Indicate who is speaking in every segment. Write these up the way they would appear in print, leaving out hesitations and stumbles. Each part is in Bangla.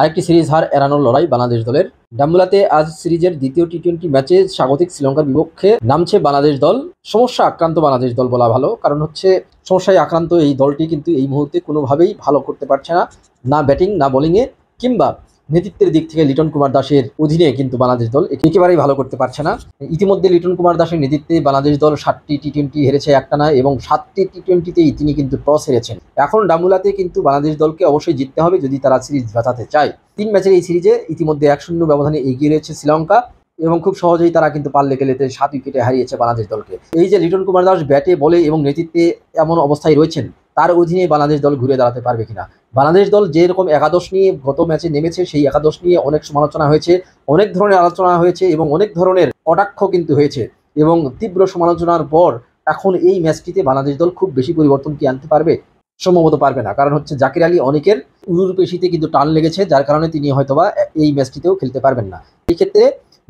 Speaker 1: আরেকটি সিরিজ হার এড়ানোর লড়াই বাংলাদেশ দলের। ডাম্বুলাতে আজ সিরিজের দ্বিতীয় টি-20 ম্যাচে স্বাগতিক শ্রীলঙ্কার বিপক্ষে নামছে বাংলাদেশ দল। সমস্যা আক্রান্ত বাংলাদেশ দল বলা ভালো, কারণ হচ্ছে সমস্যায় আক্রান্ত এই দলটি কিন্তু এই মুহূর্তে কোনোভাবেই ভালো করতে পারছে না, না ব্যাটিং না বোলিংয়ে কিংবা নেতৃত্বের দিক থেকে লিটন কুমার দাসের অধীনে কিন্তু বাংলাদেশ দল একেবারেই ভালো করতে পারছে না। ইতিমধ্যে লিটন কুমার দাসের নেতৃত্বে বাংলাদেশ দল 7টি টি-20 হেরেছে একটানা এবং 7টি টি-20তেই তিনি কিন্তু টস হেরেছেন। এখন ডাম্বুলাতে কিন্তু বাংলাদেশ দলকে অবশ্যই জিততে হবে যদি তারা সিরিজ বাঁচাতে চায়। 3 ম্যাচের এই সিরিজে ইতিমধ্যে 1-0 ব্যবধানে এগিয়ে রয়েছে শ্রীলঙ্কা এবং খুব সহজেই তারা কিন্তু পাল্লে খেলেতে 7 উইকেটে হারিয়েছে বাংলাদেশ দলকে। এই যে লিটন কুমার দাস ব্যাটে বলে এবং নেতৃত্বে এমন অবস্থায় রয়েছেন, তার অধীনে বাংলাদেশ দল ঘুরে দাঁড়াতে পারবে কিনা। বাংলাদেশ দল যেরকম একাদশ নিয়ে গত ম্যাচে নেমেছে, সেই একাদশ নিয়ে অনেক সমালোচনা হয়েছে, অনেক ধরনের আলোচনা হয়েছে এবং অনেক ধরনের কটাক্ষ কিন্তু হয়েছে এবং তীব্র সমালোচনার পর এখন এই ম্যাচটিতে বাংলাদেশ দল খুব বেশি পরিবর্তন কি আনতে পারবে? সম্ভবত পারবে না, কারণ হচ্ছে জাকির আলী অনেকের উরুর পেশিতে কিন্তু টান লেগেছে, যার কারণে তিনি হয়তোবা এই ম্যাচটিতেও খেলতে পারবেন না। এই ক্ষেত্রে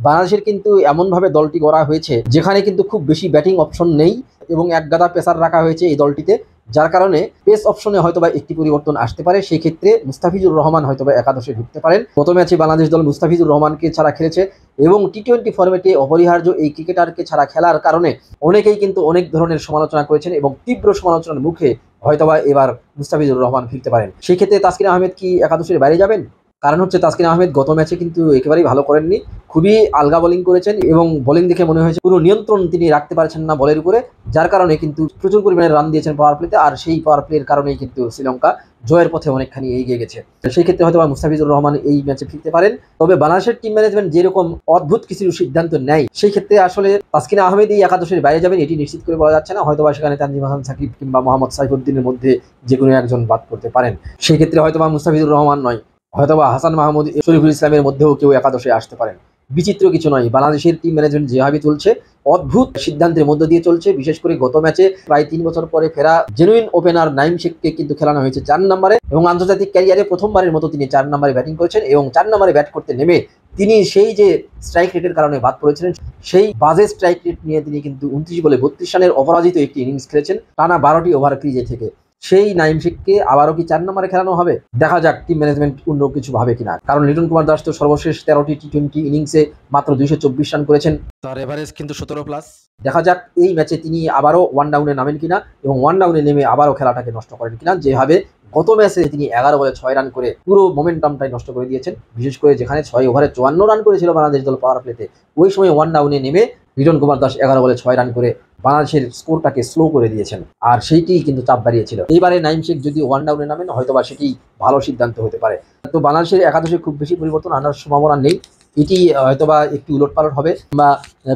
Speaker 1: বাংলাদেশের কিন্তু এমনভাবে দলটি গড়া হয়েছে যেখানে কিন্তু খুব বেশি ব্যাটিং অপশন নেই এবং একগাদা পেসার রাখা হয়েছে এই দলটিতে, যার কারণে পেস অপশনে হয়তোবা একটি পরিবর্তন আসতে পারে। সেই ক্ষেত্রে মুস্তাফিজুর রহমান হয়তোবা একাদশে ঢুকতে পারেন। গত ম্যাচে বাংলাদেশ দল মুস্তাফিজুর রহমানকে ছাড়া খেলেছে এবং টি-20 ফরম্যাটে অপরিহার্য এই ক্রিকেটারকে ছাড়া খেলার কারণে অনেকেই কিন্তু অনেক ধরনের সমালোচনা করেছেন এবং তীব্র সমালোচনার মুখে হয়তোবা এবার মুস্তাফিজুর রহমান ফিরতে পারেন। সেই ক্ষেত্রে তাসকিন আহমেদ কি একাদশের বাইরে যাবেন? কারণ হচ্ছে তাসকিন আহমেদ গত ম্যাচে কিন্তু একেবারেই ভালো করেননি, খুবই আলগা বোলিং করেছেন এবং বোলিং দেখে মনে হয়েছে পুরো নিয়ন্ত্রণ তিনি রাখতে পারছেন না বলের উপরে, যার কারণে কিন্তু প্রচুর পরিমাণে রান দিয়েছেন পাওয়ার প্লেতে, আর সেই পাওয়ার প্লের কারণেই কিন্তু শ্রীলঙ্কা জয়ের পথে অনেকখানি এগিয়ে গেছে। সেই ক্ষেত্রে হয়তো মুস্তাফিজুর রহমান এই ম্যাচে ফিরতে পারেন। তবে বাংলাদেশের টিম ম্যানেজমেন্ট যেরকম অদ্ভুত কিছু সিদ্ধান্ত নেয়, সেই ক্ষেত্রে আসলে তাসকিন আহমেদ এই একাদশের বাইরে যাবেন এটি নিশ্চিত করে বলা যাচ্ছে না। হয়তোবা সেখানে তানজিম হাসান সাকিব কিংবা মোহাম্মদ সাইফুদ্দিনের মধ্যে যে কোনো একজন বাদ করতে পারেন। সেই ক্ষেত্রে হয়তোবা মুস্তাফিজুর রহমান নয়, হয়তোবা হাসান মাহমুদ, শরীফুল ইসলামের মধ্যেও কেউ একাদশে আসতে পারেন। বিচিত্র কিছু নয়, বাংলাদেশের টিম ম্যানেজমেন্ট যেভাবে চলছে অদ্ভুত সিদ্ধান্তের মধ্য দিয়ে চলছে। বিশেষ করে গত ম্যাচে প্রায় 3 বছর পরে ফেরা জেনুইন ওপেনার নাইম শেখকে কিন্তু খেলানো হয়েছে 4 নম্বরে এবং আন্তর্জাতিক ক্যারিয়ারে প্রথমবারের মতো তিনি 4 নম্বরে ব্যাটিং করেছেন এবং 4 নম্বরে ব্যাট করতে নেমে তিনি সেই যে স্ট্রাইক রেটের কারণে বাদ পড়েছিলেন, সেই বাজে স্ট্রাইক রেট নিয়ে তিনি কিন্তু 29 বলে 32 রানের অপরাজিত একটি ইনিংস খেলেছেন টানা 12টি ওভার ক্রিজে থেকে। সেই নাইম শেখকে আবারও কি 4 নম্বরে খেলানো হবে? দেখা যাক টিম ম্যানেজমেন্ট অন্য কিছু ভাবে কিনা, কারণ লিটন কুমার দাস তো সর্বশেষ 13টি টি-20 ইনিংসে মাত্র 224 রান করেছেন, তার এভারেজ কিন্তু 17+। দেখা যাক এই ম্যাচে তিনি আবারও ওয়ান ডাউনে নামেন কিনা এবং ওয়ান ডাউনে নেমে আবারও খেলাটাকে নষ্ট করেন কিনা। যেভাবে গত ম্যাচে তিনি 11 বলে 6 রান করে পুরো মোমেন্টামটাই নষ্ট করে দিয়েছেন, বিশেষ করে যেখানে 6 ওভারে 54 রান করেছিল বাংলাদেশ দল পাওয়ার প্লেতে, ওই সময় ওয়ান ডাউনে নেমে লিটন কুমার দাস 11 বলে 6 রান করে বাংলাদেশের স্কোরটাকে স্লো করে দিয়েছেন, আর সেইটিই কিন্তু চাপ বাড়িয়েছিল। এইবারে নাইম শেখ যদি ওয়ান ডাউনে নামেন হয়তোবা সেটি ভালো সিদ্ধান্ত হতে পারে। তো বাংলাদেশের একাদশে খুব বেশি পরিবর্তন আনার সম্ভাবনা নেই, এটি হয়তোবা একটি উলটপালট হবে বা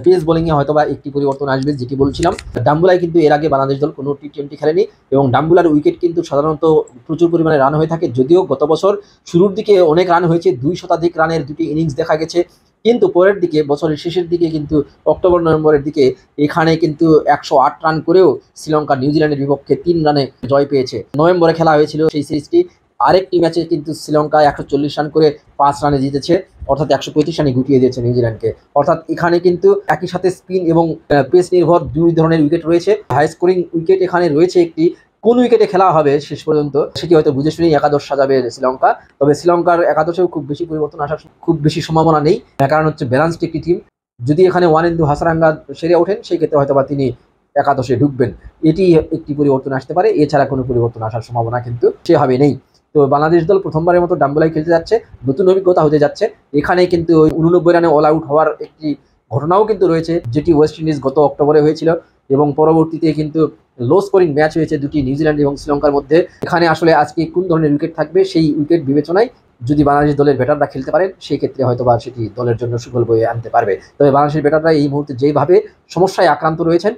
Speaker 1: পেস বোলিংয়ে হয়তোবা একটি পরিবর্তন আসবে, যেটি বলছিলাম। ডাম্বুলায় কিন্তু এর আগে বাংলাদেশ দল কোনো টি-20 খেলেনি এবং ডাম্বুলার উইকেট কিন্তু সাধারণত প্রচুর পরিমাণে রান হয়ে থাকে। যদিও গত বছর শুরুর দিকে অনেক রান হয়েছে, 2 শতাধিক রানের 2টি ইনিংস দেখা গেছে, কিন্তু পরের দিকে বছরের শেষের দিকে কিন্তু অক্টোবর নভেম্বরের দিকে এখানে কিন্তু 108 রান করেও শ্রীলঙ্কা নিউজিল্যান্ডের বিপক্ষে 3 রানে জয় পেয়েছে। নভেম্বরে খেলা হয়েছিল সেই সিরিজটি। আরেকটি ম্যাচে কিন্তু শ্রীলঙ্কা 140 রান করে 5 রানে জিতেছে, অর্থাৎ 135 রানে গুটিয়ে দিয়েছে নিউজিল্যান্ডকে। অর্থাৎ এখানে কিন্তু একই সাথে স্পিন এবং পেস নির্ভর 2 ধরনের উইকেট রয়েছে। হাই স্কোরিং উইকেট এখানে রয়েছে একটি, কোন উইকেটে খেলা হবে শেষ পর্যন্ত সেটি হয়তো বুঝে শুনেই একাদশ সাজাবে শ্রীলঙ্কা। তবে শ্রীলঙ্কার একাদশেও খুব বেশি পরিবর্তন আসার খুব বেশি সম্ভাবনা নেই, কারণ হচ্ছে ব্যালান্সড একটি টিম। যদি এখানে ওয়ানেন্দু হাসারাঙ্গা সেরে ওঠেন সেই ক্ষেত্রে হয়তো বা তিনি একাদশে ঢুকবেন, এটি একটি পরিবর্তন আসতে পারে, এছাড়া কোনো পরিবর্তন আসার সম্ভাবনা কিন্তু সেভাবে নেই। তো বাংলাদেশ দল প্রথমবারের মতো ডাম্বুলায় খেলতে যাচ্ছে, নতুন অভিজ্ঞতা হতে যাচ্ছে। এখানে কিন্তু 89 রানে অল আউট হওয়ার একটি ঘটনাও কিন্তু রয়েছে, যেটি ওয়েস্ট ইন্ডিজ গত অক্টোবরে হয়েছিল এবং পরবর্তীতে কিন্তু লো স্কোরিং ম্যাচ হয়েছে দুটি নিউজিল্যান্ড এবং শ্রীলঙ্কার মধ্যে। এখানে আসলে আজকে কোন ধরনের উইকেট থাকবে সেই উইকেট বিবেচনায় যদি বাংলাদেশ দলের ব্যাটাররা খেলতে পারেন সেই ক্ষেত্রে হয়তোবা সেটি দলের জন্য সুফল বয়ে আনতে পারবে। তবে বাংলাদেশের ব্যাটাররা এই মুহূর্তে যেভাবে সমস্যায় আক্রান্ত রয়েছেন,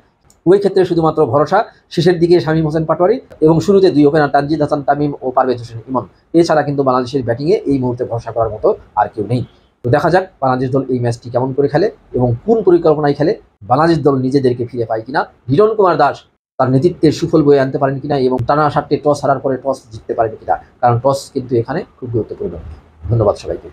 Speaker 1: ওই ক্ষেত্রে শুধুমাত্র ভরসা শেষের দিকে শামীম হোসেন পাটোয়ারি এবং শুরুতে 2 ওপেনার তানজিদ হাসান তামিম ও পারভেজ হোসেন ইমন। এছাড়া কিন্তু বাংলাদেশের ব্যাটিংয়ে এই মুহূর্তে ভরসা করার মতো আর কেউ নেই। তো দেখা যাক বাংলাদেশ দল এই ম্যাচটি কেমন করে খেলে এবং কোন পরিকল্পনায় খেলে, বাংলাদেশ দল নিজেদেরকে ফিরে পায় কিনা, লিটন কুমার দাস তার নেতৃত্বের সুফল বয়ে আনতে পারেন কিনা এবং টানা 7টি টস হারার পরে টস জিততে পারেন কিনা, কারণ টস কিন্তু এখানে খুব গুরুত্বপূর্ণ। ধন্যবাদ সবাইকে।